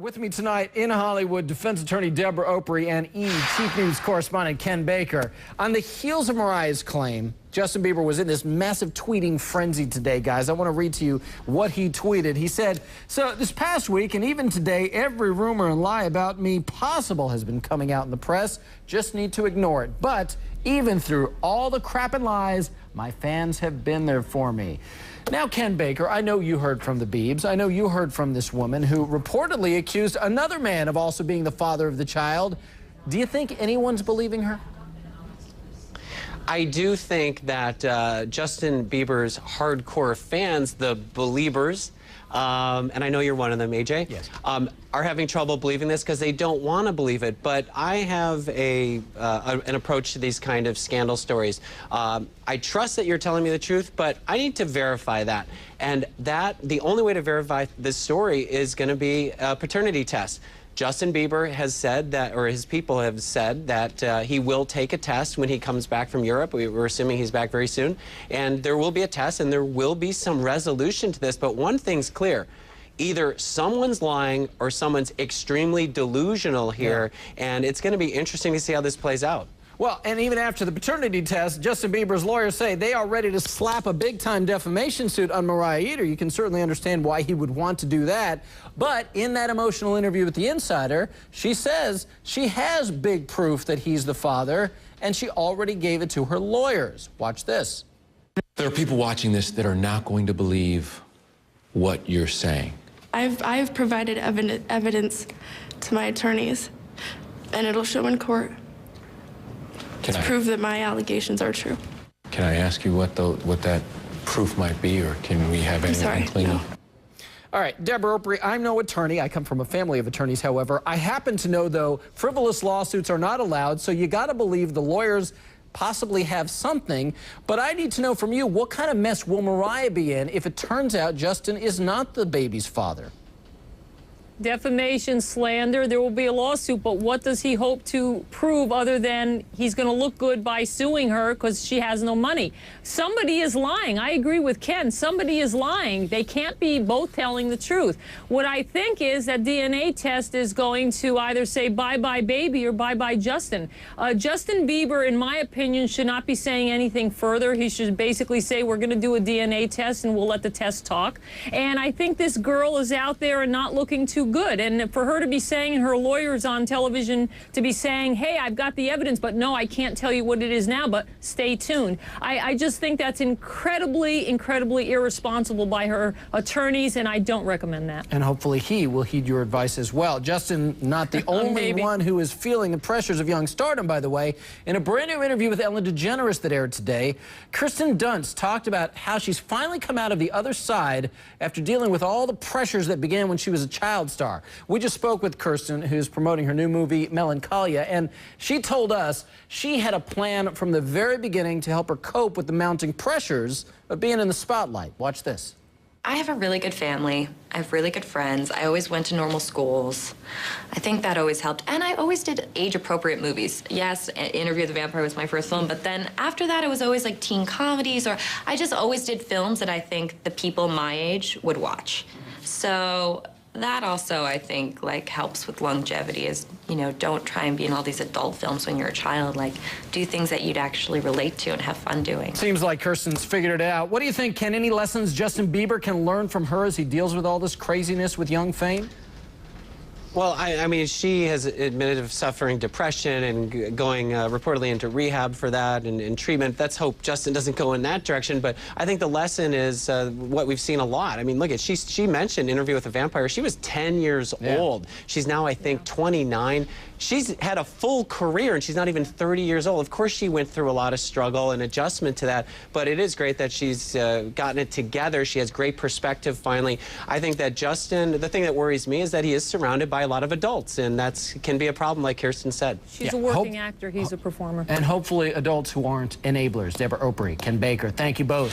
With me tonight in Hollywood, defense attorney Debra Opri and Chief News correspondent Ken Baker. On the heels of Mariah's claim, Justin Bieber was in this massive tweeting frenzy today, guys. I want to read to you what he tweeted. He said, "So this past week and even today, every rumor and lie about me possible has been coming out in the press. Just need to ignore it. But even through all the crap and lies, my fans have been there for me." Now, Ken Baker, I know you heard from the Biebs. I know you heard from this woman who reportedly accused another man of also being the father of the child. Do you think anyone's believing her? I do think that Justin Bieber's hardcore fans, the Beliebers, and I know you're one of them, AJ, yes, are having trouble believing this because they don't want to believe it. But I have an approach to these kind of scandal stories. I trust that you're telling me the truth, but I need to verify that. And the only way to verify this story is going to be a paternity test. Justin Bieber has said that, or his people have said that he will take a test when he comes back from Europe. We're assuming he's back very soon. And there will be a test, and there will be some resolution to this. But one thing's clear. Either someone's lying or someone's extremely delusional here, and it's going to be interesting to see how this plays out. Well, and even after the paternity test, Justin Bieber's lawyers say they are ready to slap a big-time defamation suit on Mariah either. You can certainly understand why he would want to do that. But in that emotional interview with The Insider, she says she has big proof that he's the father, and she already gave it to her lawyers. Watch this. There are people watching this that are not going to believe what you're saying. I've provided evidence to my attorneys, and it'll show in court. To prove that my allegations are true. Can I ask you what that proof might be, or can we have any inkling? No. All right, Debra Opri, I'm no attorney. I come from a family of attorneys, however. I happen to know, though, frivolous lawsuits are not allowed, so you got to believe the lawyers possibly have something. But I need to know from you, what kind of mess will Mariah be in if it turns out Justin is not the baby's father? Defamation, slander, there will be a lawsuit, but what does he hope to prove other than he's going to look good by suing her because she has no money? Somebody is lying. I agree with Ken. Somebody is lying. They can't be both telling the truth. What I think is that DNA test is going to either say bye-bye baby or bye-bye Justin. Justin Bieber, in my opinion, should not be saying anything further. He should basically say we're going to do a DNA test and we'll let the test talk. And I think this girl is out there and not looking too good. And for her to be saying, and her lawyers on television to be saying, hey, I've got the evidence, but no, I can't tell you what it is now, but stay tuned. I just think that's incredibly, incredibly irresponsible by her attorneys, and I don't recommend that. And hopefully he will heed your advice as well. Justin, not the only one who is feeling the pressures of young stardom, by the way. In a brand new interview with Ellen DeGeneres that aired today, Kirsten Dunst talked about how she's finally come out of the other side after dealing with all the pressures that began when she was a child star. We just spoke with Kirsten, who's promoting her new movie, Melancholia, and she told us she had a plan from the very beginning to help her cope with the mounting pressures of being in the spotlight. Watch this. I have a really good family. I have really good friends. I always went to normal schools. I think that always helped. And I always did age-appropriate movies. Yes, Interview with the Vampire was my first film, but then after that, it was always like teen comedies, or I just always did films that I think the people my age would watch. So that also, I think, like, helps with longevity is, you know, don't try and be in all these adult films when you're a child. Like, do things that you'd actually relate to and have fun doing. Seems like Kirsten's figured it out. What do you think, Ken? Any lessons Justin Bieber can learn from her as he deals with all this craziness with young fame? Well, I mean, she has admitted of suffering depression and going reportedly into rehab for that and treatment. Let's hope Justin doesn't go in that direction. But I think the lesson is what we've seen a lot. I mean, look, she mentioned Interview with a Vampire. She was 10 years old. She's now, I think, 29. She's had a full career, and she's not even 30 years old. Of course, she went through a lot of struggle and adjustment to that, but it is great that she's gotten it together. She has great perspective, finally. I think that Justin, the thing that worries me is that he is surrounded by a lot of adults, and that can be a problem, like Kirsten said. She's a working actor. He's a performer. And hopefully adults who aren't enablers. Debra Opri, Ken Baker, thank you both.